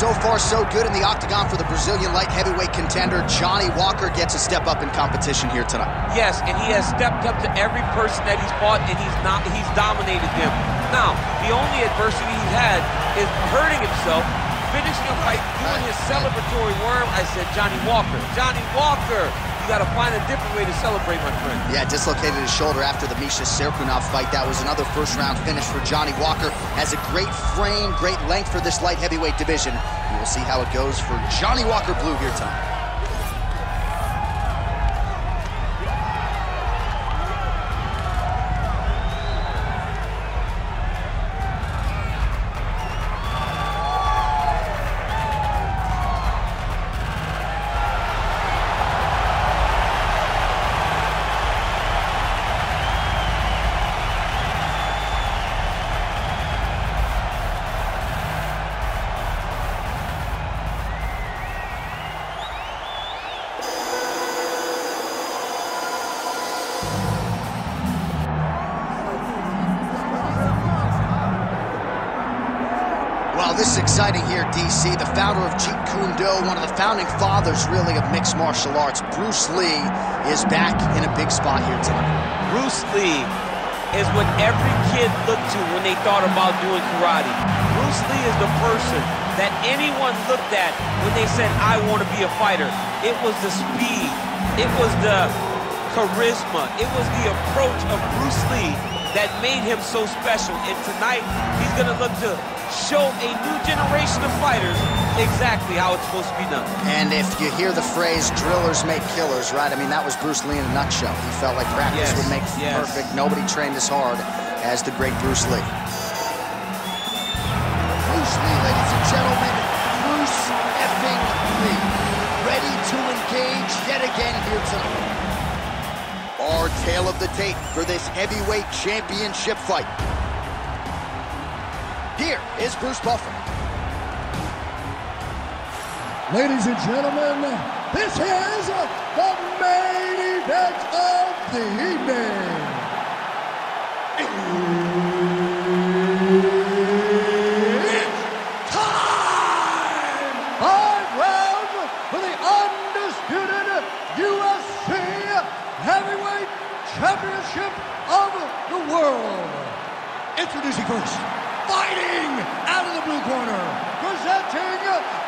So far, so good in the octagon for the Brazilian light heavyweight contender. Johnny Walker gets a step up in competition here tonight. Yes, and he has stepped up to every person that he's fought, and he's dominated them. Now, the only adversity he's had is hurting himself, finishing a fight, doing his celebratory worm. I said, Johnny Walker. Johnny Walker! You got to find a different way to celebrate, my friend. Yeah, dislocated his shoulder after the Misha Serkunov fight. That was another first-round finish for Johnny Walker. Has a great frame, great length for this light heavyweight division. We will see how it goes for Johnny Walker Blue here tonight. Well, this is exciting here, DC. The founder of Jeet Kune Do, one of the founding fathers, really, of mixed martial arts, Bruce Lee, is back in a big spot here tonight. Bruce Lee is what every kid looked to when they thought about doing karate. Bruce Lee is the person that anyone looked at when they said, I want to be a fighter. It was the speed. It was the charisma. It was the approach of Bruce Lee that made him so special. And tonight, he's going to look to show a new generation of fighters exactly how it's supposed to be done. And if you hear the phrase, drillers make killers, right? I mean, that was Bruce Lee in a nutshell. He felt like practice would make perfect. Nobody trained as hard as the great Bruce Lee. Bruce Lee, ladies and gentlemen, Bruce effing Lee. Ready to engage yet again here tonight. Our tale of the tape for this heavyweight championship fight. Here is Bruce Buffer. Ladies and gentlemen, this is the main event of the evening. It's time! 5 rounds for the undisputed UFC Heavyweight Championship of the world. Introducing first, fighting out of the blue corner, presenting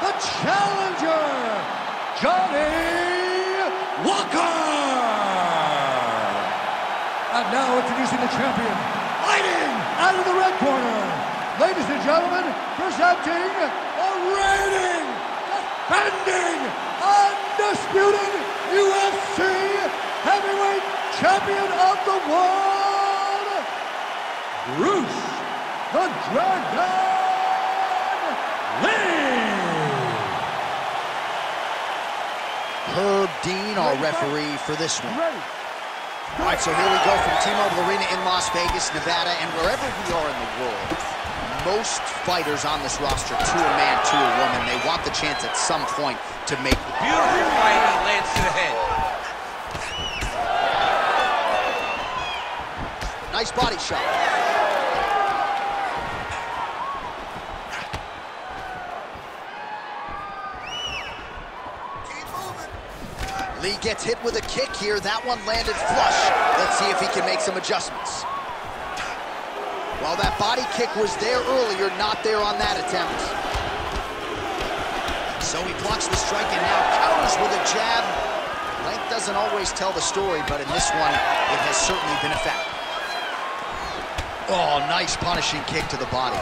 the challenger, Johnny Walker. And now introducing the champion, fighting out of the red corner, ladies and gentlemen, presenting the reigning, defending, undisputed UFC Heavyweight Champion of the world, Bruce the Dragon Lee. Herb Dean, our referee for this one. All right, so here we go from T-Mobile Arena in Las Vegas, Nevada, and wherever we are in the world, most fighters on this roster, to a man, to a woman, they want the chance at some point to make it. Beautiful fight, he lands to the head. Nice body shot. Lee gets hit with a kick here. That one landed flush. Let's see if he can make some adjustments. Well, that body kick was there earlier, not there on that attempt. So he blocks the strike and now counters with a jab. Length doesn't always tell the story, but in this one, it has certainly been a fact. Oh, nice punishing kick to the body.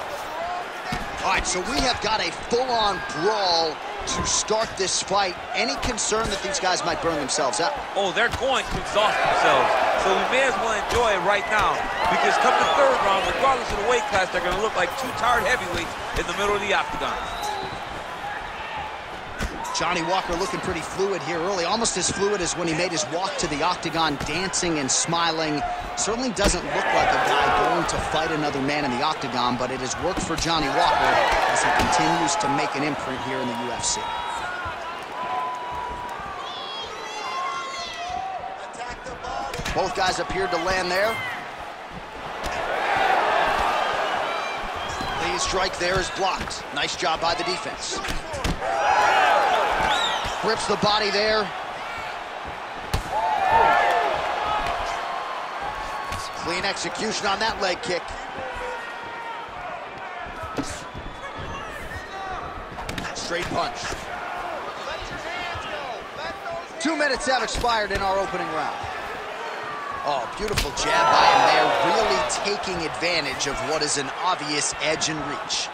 All right, so we have got a full-on brawl to start this fight. Any concern that these guys might burn themselves out? Oh, they're going to exhaust themselves. So we may as well enjoy it right now, because come the third round, regardless of the weight class, they're going to look like two tired heavyweights in the middle of the octagon. Johnny Walker looking pretty fluid here early, almost as fluid as when he made his walk to the octagon, dancing and smiling. Certainly doesn't look like a guy going to fight another man in the octagon, but it has worked for Johnny Walker as he continues to make an imprint here in the UFC. Both guys appeared to land there. strike there is blocked. Nice job by the defense. Grips the body there. Clean execution on that leg kick. Straight punch. 2 minutes have expired in our opening round. Oh, beautiful jab by him there, really taking advantage of what is an obvious edge and reach.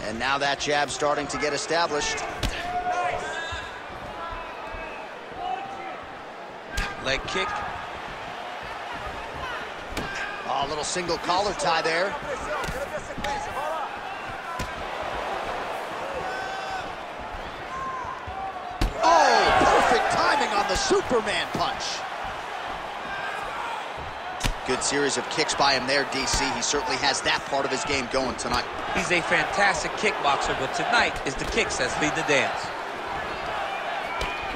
And now that jab starting to get established. Leg kick. Oh, a little single collar tie there. Oh, perfect timing on the Superman punch. Good series of kicks by him there, DC. He certainly has that part of his game going tonight. He's a fantastic kickboxer, but tonight is the kicks that lead the dance.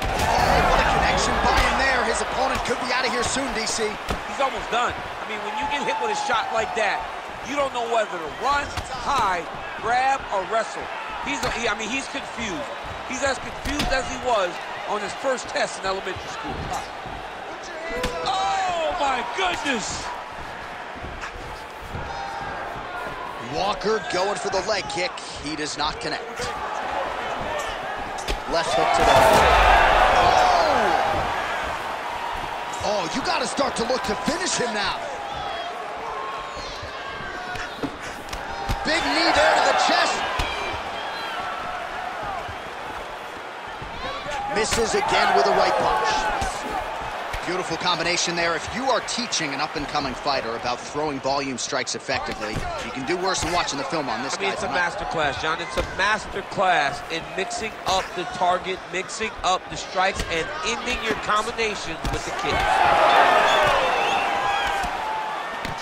Oh, what a connection by him there. His opponent could be out of here soon, DC. He's almost done. I mean, when you get hit with a shot like that, you don't know whether to run, hide, grab, or wrestle. He's confused. He's as confused as he was on his first test in elementary school. Oh, my goodness! Walker going for the leg kick. He does not connect. Left hook to the head. Oh, you got to start to look to finish him now. Big knee there to the chest. Misses again with a right punch. Beautiful combination there. If you are teaching an up-and-coming fighter about throwing volume strikes effectively, you can do worse than watching the film on this guy. It's a master class, John. It's a master class in mixing up the target, mixing up the strikes, and ending your combinations with the kick.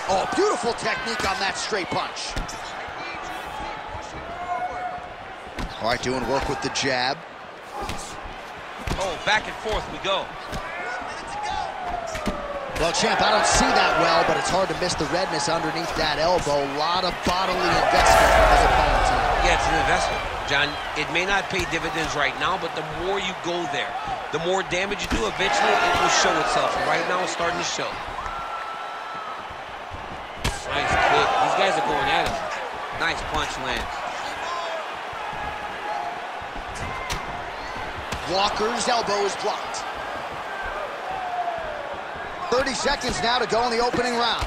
Oh, beautiful technique on that straight punch. All right, doing work with the jab. Oh, back and forth we go. Well, champ, I don't see that well, but it's hard to miss the redness underneath that elbow. A lot of bodily investment from his opponent tonight. Yeah, it's an investment, John. It may not pay dividends right now, but the more you go there, the more damage you do, eventually it will show itself. And right now it's starting to show. Nice kick. These guys are going at him. Nice punch lands. Walker's elbow is blocked. 30 seconds now to go in the opening round.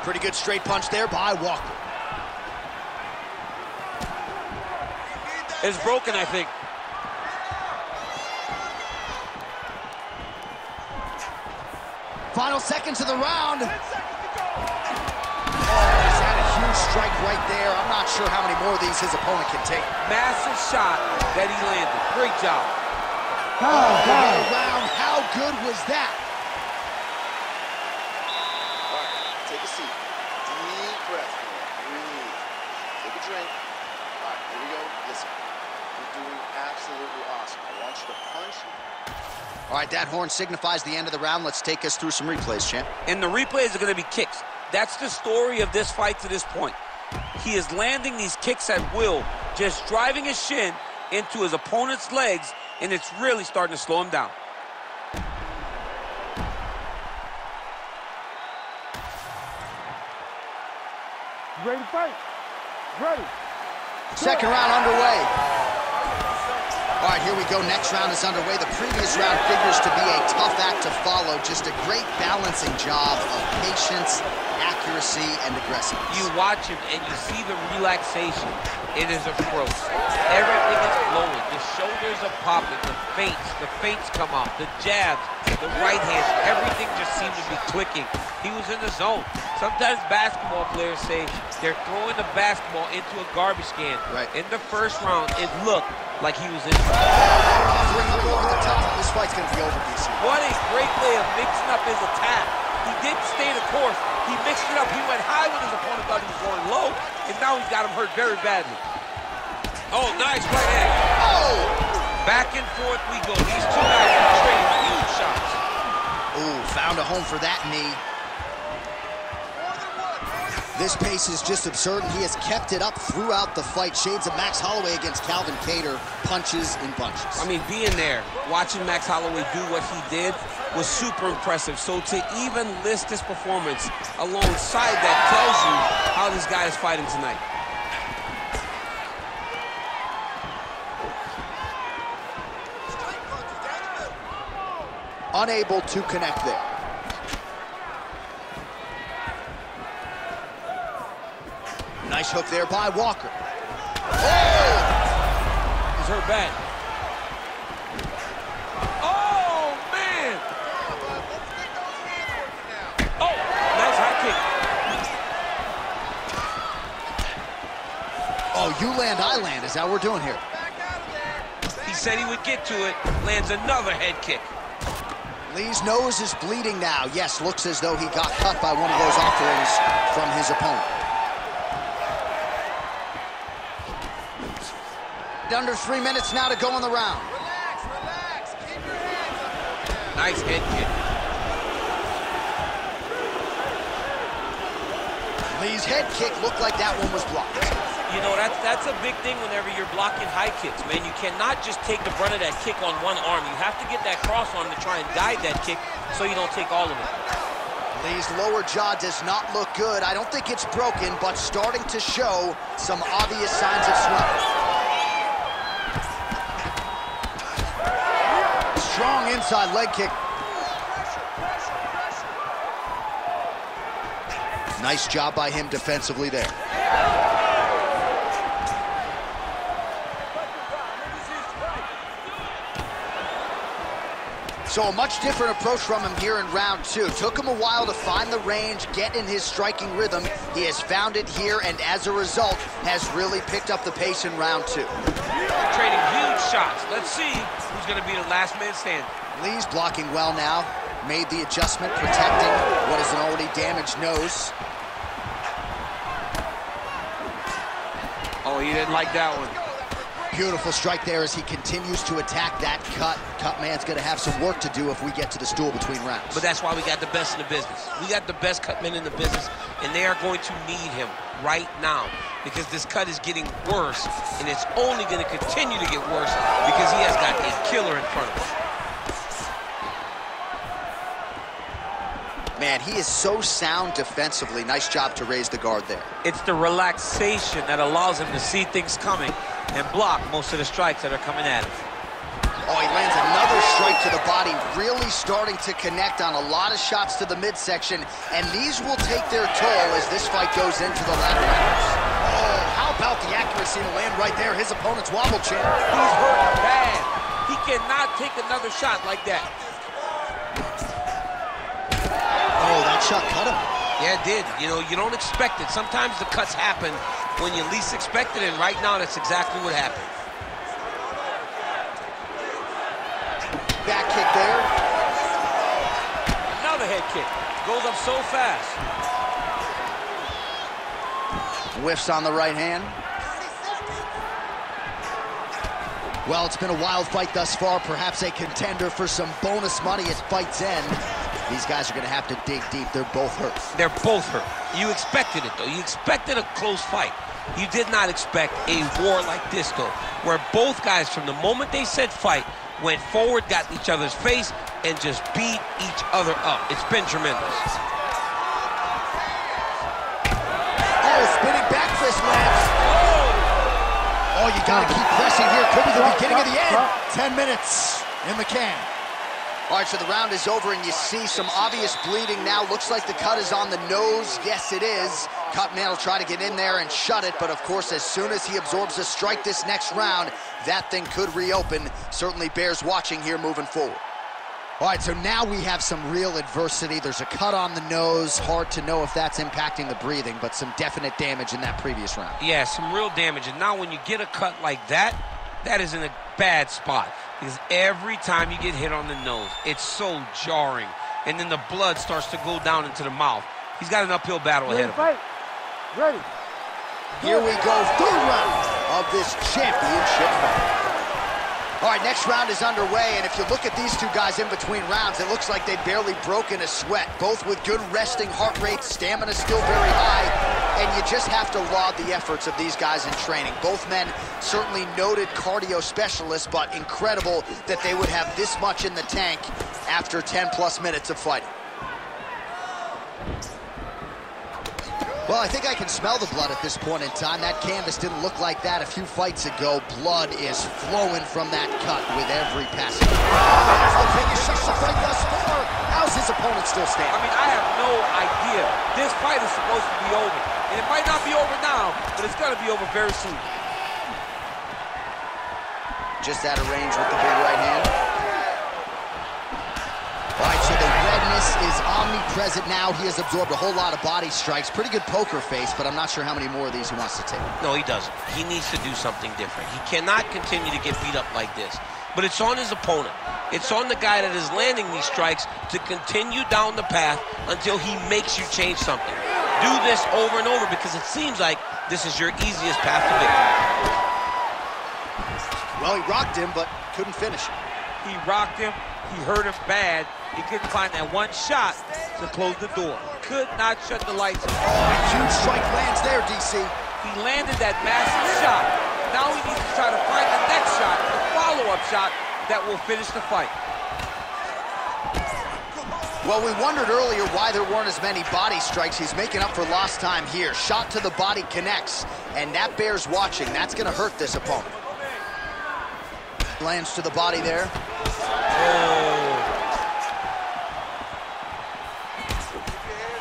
Pretty good straight punch there by Walker. It's broken, I think. Final seconds of the round. Oh, he's had a huge strike right there. I'm not sure how many more of these his opponent can take. Massive shot that he landed. Great job. Round. How good was that? All right, take a seat. Deep breath. Breathe. Take a drink. All right, here we go. Listen, you're doing absolutely awesome. I want you to punch. All right, that horn signifies the end of the round. Let's take us through some replays, champ. And the replays are going to be kicks. That's the story of this fight to this point. He is landing these kicks at will, just driving his shin into his opponent's legs, and it's really starting to slow him down. Ready to fight? Ready. Second round underway. All right, here we go. Next round is underway. The previous round figures to be a tough act to follow. Just a great balancing job of patience, accuracy, and aggressiveness. You watch him and you see the relaxation in his approach. Everything is flowing. The shoulders are popping. The feints come out. The jabs, the right hands, everything just seemed to be clicking. He was in the zone. Sometimes basketball players say they're throwing the basketball into a garbage can. Right. In the first round, it looked like he was in. Offering up over the top. This fight's going to be over, DC. What a great way of mixing up his attack. He didn't stay the course. He mixed it up. He went high when his opponent thought he was going low, and now he's got him hurt very badly. Oh, nice right hand. Oh! Back and forth we go. These two guys are trading huge shots. Ooh, found a home for that knee. This pace is just absurd, and he has kept it up throughout the fight. Shades of Max Holloway against Calvin Kattar, punches in bunches. I mean, being there, watching Max Holloway do what he did was super impressive. So to even list this performance alongside that tells you how this guy is fighting tonight. Unable to connect there. Nice hook there by Walker. Oh! He's hurt bad. Oh, man! Oh, nice high kick. Oh, you land, I land. Is that what we're doing here? He said he would get to it. Lands another head kick. Lee's nose is bleeding now. Yes, looks as though he got cut by one of those offerings from his opponent. Under 3 minutes now to go in the round. Relax, relax. Keep your hands up. Nice head kick. Lee's head kick looked like that one was blocked. You know, that's a big thing whenever you're blocking high kicks, man. You cannot just take the brunt of that kick on one arm. You have to get that cross arm to try and guide that kick so you don't take all of it. Lee's lower jaw does not look good. I don't think it's broken, but starting to show some obvious signs of swelling. Strong inside leg kick. Nice job by him defensively there. So a much different approach from him here in round two. Took him a while to find the range, get in his striking rhythm. He has found it here, and as a result, has really picked up the pace in round two. Trading huge shots. Let's see who's going to be the last man standing. Lee's blocking well now. Made the adjustment, protecting what is an already damaged nose. Oh, he didn't like that one. Beautiful strike there as he continues to attack that cut. Cut man's going to have some work to do if we get to the stool between rounds. But that's why we got the best in the business. We got the best cut men in the business, and they are going to need him right now because this cut is getting worse, and it's only going to continue to get worse because he has got a killer in front of him. Man, he is so sound defensively. Nice job to raise the guard there. It's the relaxation that allows him to see things coming and block most of the strikes that are coming at him. Oh, he lands another strike to the body, really starting to connect on a lot of shots to the midsection, and these will take their toll as this fight goes into the latter rounds. Oh, how about the accuracy to land right there? His opponent's wobble chin. He's hurt bad. He cannot take another shot like that. Oh, that shot cut him. Yeah, it did. You know, you don't expect it. Sometimes the cuts happen when you least expect it, and right now that's exactly what happened. Back kick there. Another head kick. Goes up so fast. Whiffs on the right hand. Well, it's been a wild fight thus far. Perhaps a contender for some bonus money at fight's end. These guys are going to have to dig deep. They're both hurt. They're both hurt. You expected it, though. You expected a close fight. You did not expect a war like this, though, where both guys, from the moment they said fight, went forward, got in each other's face, and just beat each other up. It's been tremendous. Oh, spinning back fist lands. Oh, you got to keep pressing here. Could be the beginning of the end. 10 minutes in the can. All right, so the round is over, and you see some obvious bleeding now. Looks like the cut is on the nose. Yes, it is. Cut man will try to get in there and shut it, but of course, as soon as he absorbs a strike this next round, that thing could reopen. Certainly bears watching here moving forward. All right, so now we have some real adversity. There's a cut on the nose. Hard to know if that's impacting the breathing, but some definite damage in that previous round. Yeah, some real damage. And now when you get a cut like that, that is in a bad spot. Because every time you get hit on the nose, it's so jarring. And then the blood starts to go down into the mouth. He's got an uphill battle ahead of him. Ready. Here we go, third round of this championship fight. All right, next round is underway, and if you look at these two guys in between rounds, it looks like they've barely broken a sweat, both with good resting heart rates, stamina still very high. And you just have to laud the efforts of these guys in training. Both men certainly noted cardio specialists, but incredible that they would have this much in the tank after 10+ minutes of fighting. Well, I think I can smell the blood at this point in time. That canvas didn't look like that a few fights ago. Blood is flowing from that cut with every passing. There's the finish of the fight thus far. How's his opponent still standing? I mean, I have no idea. This fight is supposed to be over. And it might not be over now, but it's going to be over very soon. Just out of range with the big right hand. All right, so the redness is omnipresent now. He has absorbed a whole lot of body strikes. Pretty good poker face, but I'm not sure how many more of these he wants to take. No, he doesn't. He needs to do something different. He cannot continue to get beat up like this. But it's on his opponent. It's on the guy that is landing these strikes to continue down the path until he makes you change something. Do this over and over because it seems like this is your easiest path to victory. Well, he rocked him, but couldn't finish him. He rocked him. He hurt him bad. He couldn't find that one shot to close the door. Could not shut the lights off. Oh, a huge strike lands there, DC. He landed that massive shot. Now he needs to try to find the next shot, the follow-up shot that will finish the fight. Well, we wondered earlier why there weren't as many body strikes. He's making up for lost time here. Shot to the body connects, and that bears watching. That's going to hurt this opponent. Lands to the body there. Oh.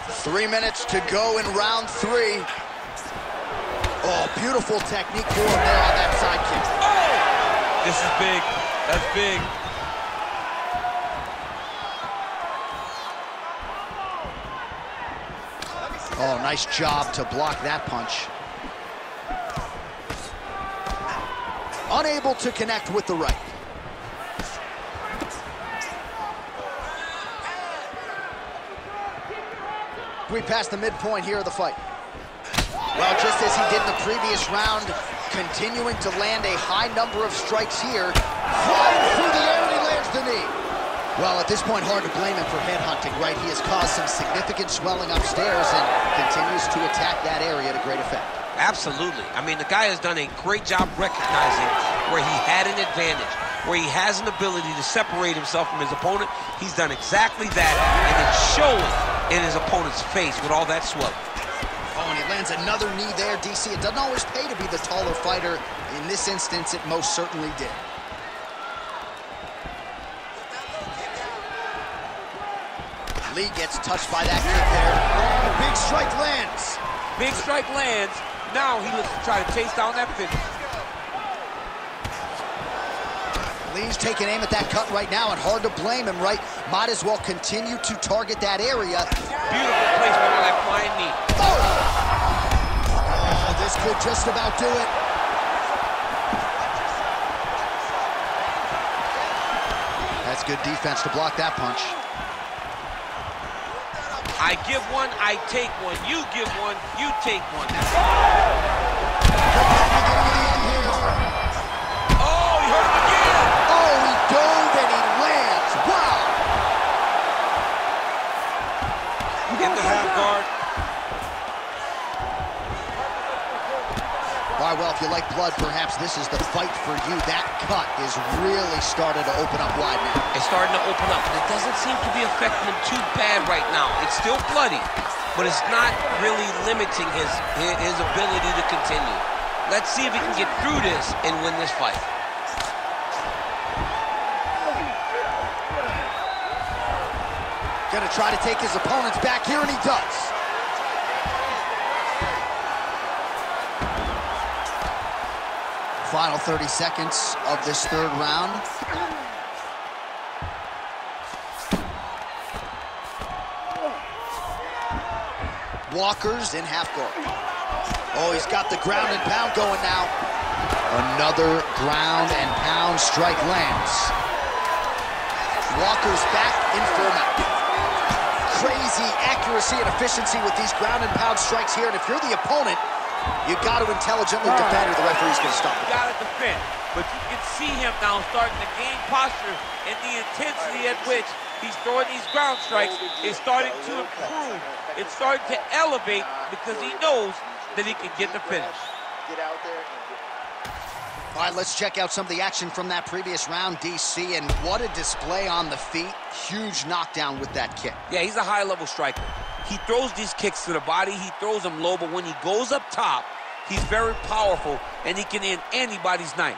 3 minutes to go in round 3. Oh, beautiful technique for him there on that side kick. Oh! This is big. That's big. Oh, nice job to block that punch. Unable to connect with the right. We passed the midpoint here of the fight. Well, just as he did in the previous round, continuing to land a high number of strikes here. Flying through the air, and he lands the knee. Well, at this point, hard to blame him for headhunting, right? He has caused some significant swelling upstairs and continues to attack that area to great effect. Absolutely. I mean, the guy has done a great job recognizing where he had an advantage, where he has an ability to separate himself from his opponent. He's done exactly that, and it's showing in his opponent's face with all that swelling. Oh, and he lands another knee there, DC. It doesn't always pay to be the taller fighter. In this instance, it most certainly did. Lee gets touched by that kick there. Oh, big strike lands. Big strike lands. Now he looks to try to chase down that finish. Lee's taking aim at that cut right now, and hard to blame him, right? Might as well continue to target that area. Beautiful placement on that flying knee. Oh, this could just about do it. That's good defense to block that punch. I give one, I take one. You give one, you take one. Oh, he hurt him again. Oh, he dove and he lands. Wow. Get the half guard. All right, well, if you like blood, perhaps this is the fight for you. That cut is really starting to open up wide now. It's starting to open up, and it doesn't seem to be affecting him too bad right now. It's still bloody, but it's not really limiting his ability to continue. Let's see if he can get through this and win this fight. Gonna try to take his opponents back here, and he does. Final 30 seconds of this third round. Walker's in half guard. Oh, he's got the ground and pound going now. Another ground and pound strike lands. Walker's back in full mount. Crazy accuracy and efficiency with these ground and pound strikes here, and if you're the opponent, you got to intelligently defend, or the referee's going to stop it. You got to defend. but you can see him now starting to gain posture, and the intensity at which he's throwing these ground strikes is starting to improve. It's starting to elevate because he knows that he can get the finish. Get out there and All right, let's check out some of the action from that previous round, DC, and what a display on the feet. Huge knockdown with that kick. Yeah, he's a high-level striker. He throws these kicks to the body, he throws them low, but when he goes up top, he's very powerful, and he can end anybody's night.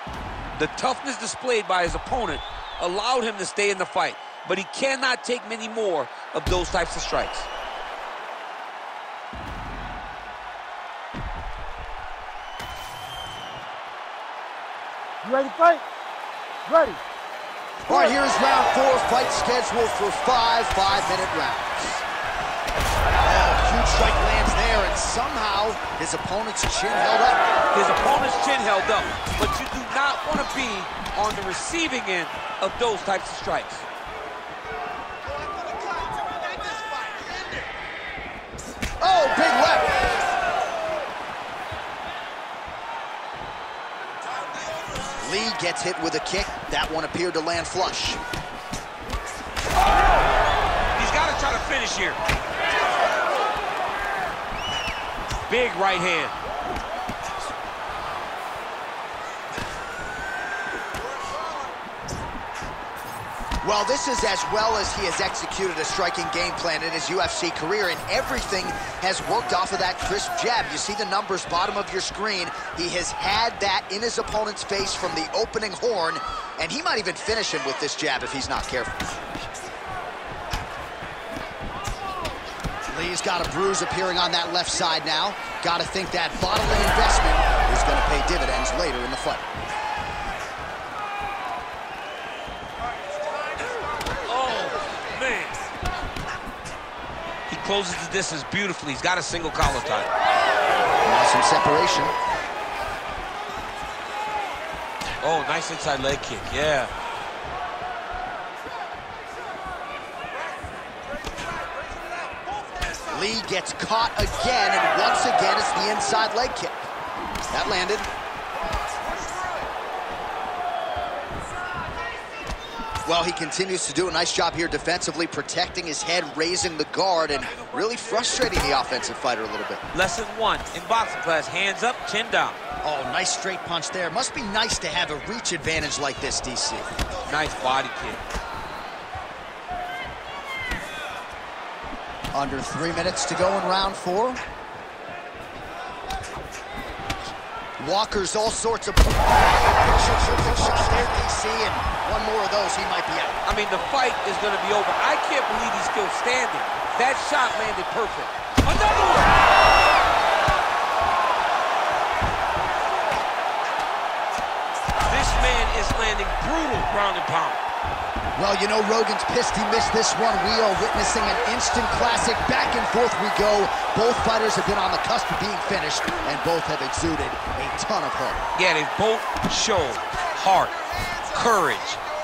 The toughness displayed by his opponent allowed him to stay in the fight, but he cannot take many more of those types of strikes. You ready to fight? Ready. All right, here's round 4, fight scheduled for 5 5-minute rounds. Oh, huge strike lands there, and somehow his opponent's chin held up. His opponent's chin held up, but you do not want to be on the receiving end of those types of strikes. Oh, big left. Lee gets hit with a kick. That one appeared to land flush. He's got to try to finish here. Big right hand. Well, this is as well as he has executed a striking game plan in his UFC career, and everything has worked off of that crisp jab. You see the numbers bottom of your screen. He has had that in his opponent's face from the opening horn, and he might even finish him with this jab if he's not careful. Lee's got a bruise appearing on that left side now. Got to think that bodily investment is going to pay dividends later in the fight. Closes the distance beautifully. He's got a single collar tie. Now some separation. Oh, nice inside leg kick, yeah. Lee gets caught again, and once again it's the inside leg kick. That landed. Well, he continues to do a nice job here defensively, protecting his head, raising the guard, and really frustrating the offensive fighter a little bit. Lesson 1 in boxing class, hands up, chin down. Oh, nice straight punch there. Must be nice to have a reach advantage like this, DC. Nice body kick. Under 3 minutes to go in round 4. Walker's all sorts of picture there, DC, and one more of those, he might be out. I mean, the fight is going to be over. I can't believe he's still standing. That shot landed perfect. Another one! This man is landing brutal ground and pound. Well, you know, Rogan's pissed he missed this one. We are witnessing an instant classic. Back and forth we go. Both fighters have been on the cusp of being finished, and both have exuded a ton of heart. Yeah, they both show heart, courage,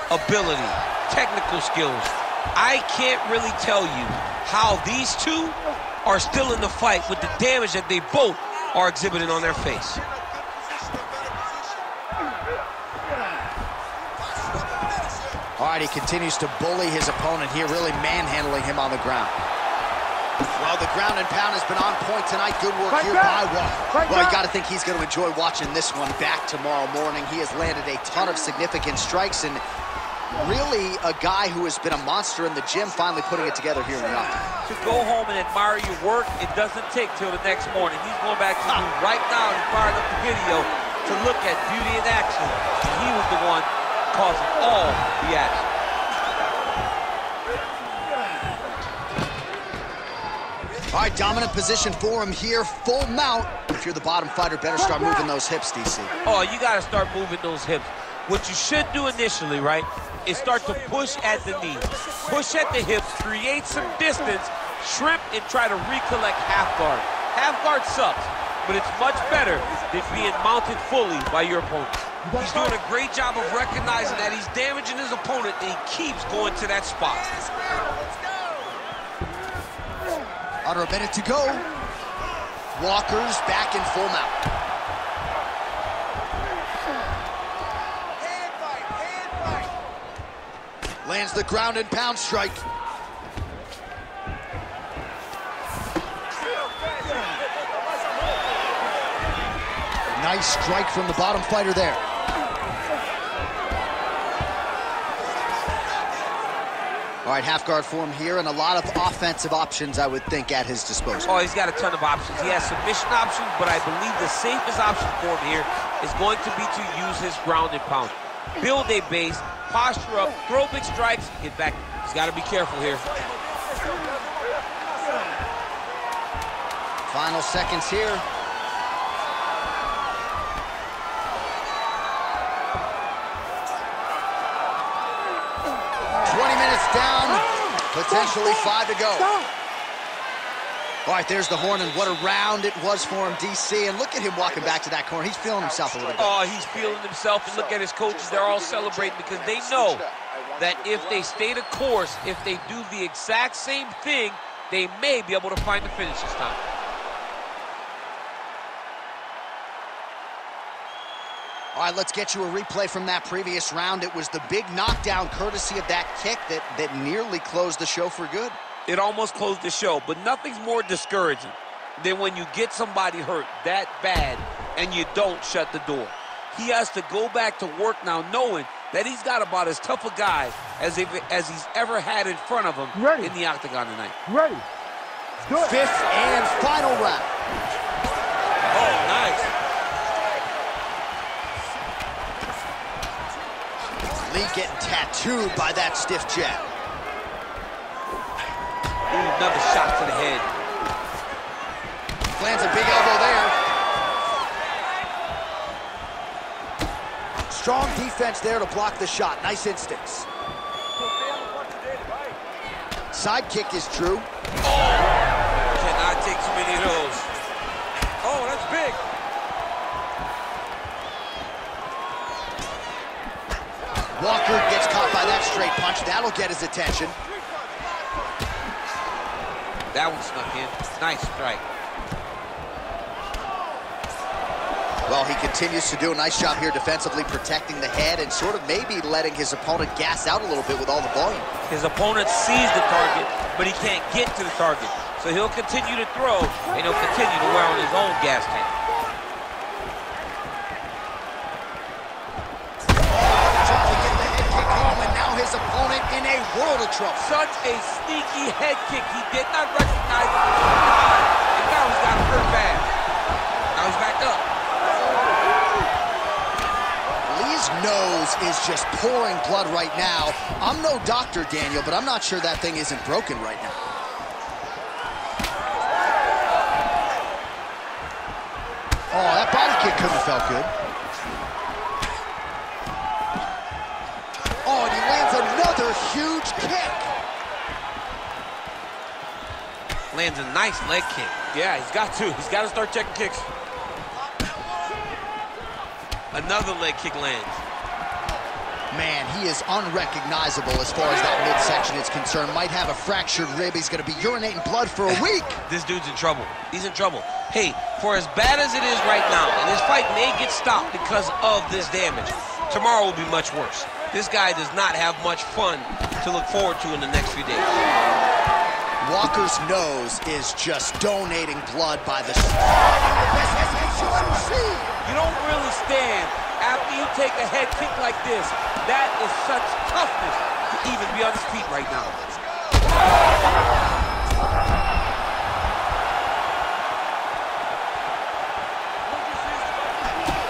ability, technical skills. I can't really tell you how these two are still in the fight with the damage that they both are exhibiting on their face. All right, he continues to bully his opponent here, really manhandling him on the ground. Well, the ground and pound has been on point tonight. Good work here by Walker. Well, you got to think he's going to enjoy watching this one back tomorrow morning. He has landed a ton of significant strikes, and really a guy who has been a monster in the gym, finally putting it together here in the octagon. To go home and admire your work, it doesn't take till the next morning. He's going back to you right now and firing up the video to look at beauty in action. And he was the one causing all the action. All right, dominant position for him here, full mount. If you're the bottom fighter, better start moving those hips, DC. Oh, you got to start moving those hips. What you should do initially, right, is start to push at the knee. Push at the hips, create some distance, shrimp, and try to recollect half guard. Half guard sucks, but it's much better than being mounted fully by your opponent. He's doing a great job of recognizing that he's damaging his opponent, and he keeps going to that spot. Under a minute to go. Walker's back in full mount. Lands the ground and pound strike. Nice strike from the bottom fighter there. All right, half guard form here, and a lot of offensive options, I would think, at his disposal. Oh, he's got a ton of options. He has submission options, but I believe the safest option for him here is going to be to use his ground and pound. Build a base, posture up, throw big strikes, get back. He's got to be careful here. Final seconds here. Down, potentially 5 to go. All right, there's the horn, and what a round it was for him, DC. And look at him walking back to that corner. He's feeling himself a little bit. Oh, he's feeling himself, and look at his coaches. They're all celebrating because they know that if they stay the course, if they do the exact same thing, they may be able to find the finish this time. All right, let's get you a replay from that previous round. It was the big knockdown courtesy of that kick that nearly closed the show for good. It almost closed the show, but nothing's more discouraging than when you get somebody hurt that bad and you don't shut the door. He has to go back to work now knowing that he's got about as tough a guy as he's ever had in front of him in the octagon tonight. Ready. Good. Fifth and final round. Oh, nice. Lee getting tattooed by that stiff jab. Ooh, another shot to the head. Lands a big elbow there. Strong defense there to block the shot. Nice instincts. Side kick is true. Oh, cannot take too many of those. Oh, that's big. Walker gets caught by that straight punch. That'll get his attention. That one snuck in. Nice strike. Well, he continues to do a nice job here defensively, protecting the head and sort of maybe letting his opponent gas out a little bit with all the volume. His opponent sees the target, but he can't get to the target. So he'll continue to throw, and he'll continue to wear on his own gas tank. His opponent in a world of trouble. Such a sneaky head kick. He did not recognize it was high, and now he's got hurt bad. Now he's back up. Lee's nose is just pouring blood right now. I'm no doctor, Daniel, but I'm not sure that thing isn't broken right now. Oh, that body kick couldn't have felt good. Oh, and he lands another huge kick. Lands a nice leg kick. Yeah, he's got to. He's got to start checking kicks. Another leg kick lands. Man, he is unrecognizable as far as that midsection is concerned. Might have a fractured rib. He's going to be urinating blood for a week. This dude's in trouble. He's in trouble. Hey, for as bad as it is right now, and this fight may get stopped because of this damage, tomorrow will be much worse. This guy does not have much fun to look forward to in the next few days. Walker's nose is just donating blood by the... You don't really stand after you take a head kick like this. That is such toughness to even be on his feet right now.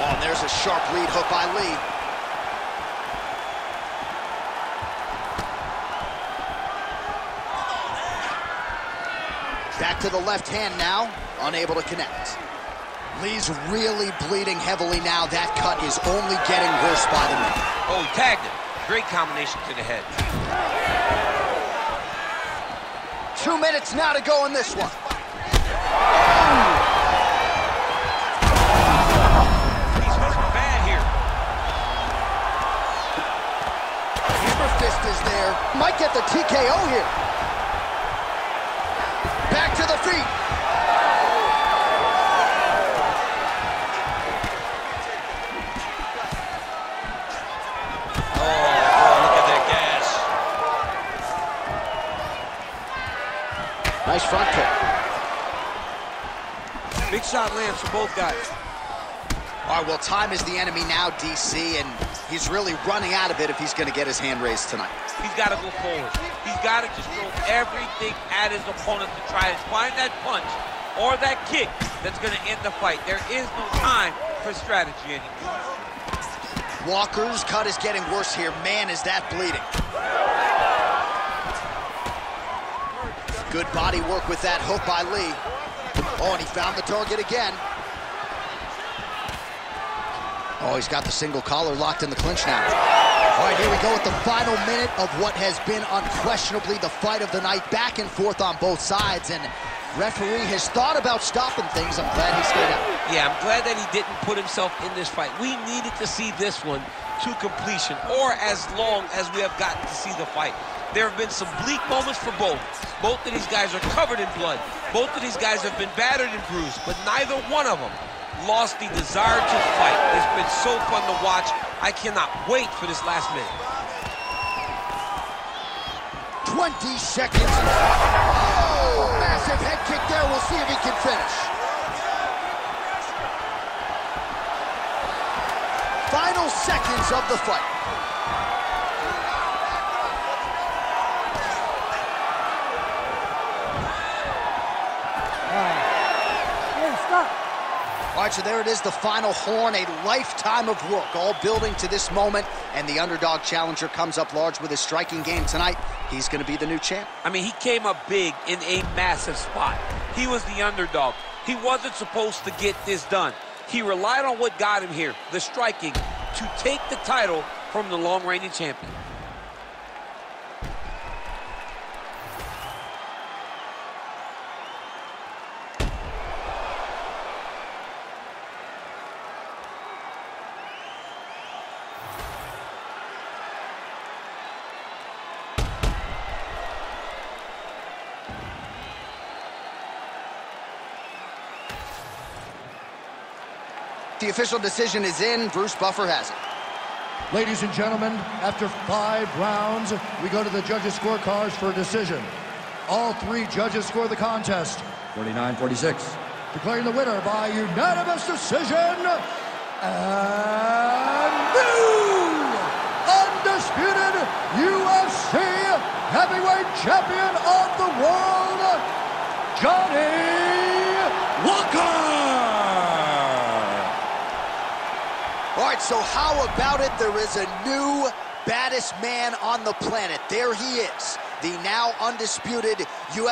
Oh, and there's a sharp lead hook by Lee. Back to the left hand now, unable to connect. Lee's really bleeding heavily now. That cut is only getting worse by the minute. Oh, he tagged him. Great combination to the head. 2 minutes now to go in this one. He's hurt bad here. Hammer fist is there. Might get the TKO here. Back to the feet. Oh, look at that gas. front kick. Big shot lands for both guys. All right, well, time is the enemy now, DC, and he's really running out of it if he's going to get his hand raised tonight. He's got to go forward. He's got to just throw everything at his opponent to try to find that punch or that kick that's going to end the fight. There is no time for strategy anymore. Walker's cut is getting worse here. Man, is that bleeding. Good body work with that hook by Lee. Oh, and he found the target again. Oh, he's got the single collar locked in the clinch now. All right, here we go with the final minute of what has been unquestionably the fight of the night. Back and forth on both sides, and referee has thought about stopping things. I'm glad he stayed out. Yeah, I'm glad that he didn't put himself in this fight. We needed to see this one to completion, or as long as we have gotten to see the fight. There have been some bleak moments for both. Both of these guys are covered in blood. Both of these guys have been battered and bruised, but neither one of them lost the desire to fight. It's been so fun to watch. I cannot wait for this last minute. 20 seconds. Oh, massive head kick there. We'll see if he can finish. Final seconds of the fight. All right, so there it is, the final horn, a lifetime of work, all building to this moment, and the underdog challenger comes up large with his striking game tonight. He's going to be the new champ. I mean, he came up big in a massive spot. He was the underdog. He wasn't supposed to get this done. He relied on what got him here, the striking, to take the title from the long-reigning champion. The official decision is in. Bruce Buffer has it. Ladies and gentlemen, after 5 rounds, we go to the judges' scorecards for a decision. All 3 judges score the contest 49-46. Declaring the winner by unanimous decision, and new undisputed UFC heavyweight champion of the world, Johnny Walker! All right, so how about it? There is a new baddest man on the planet. There he is, the now undisputed UFC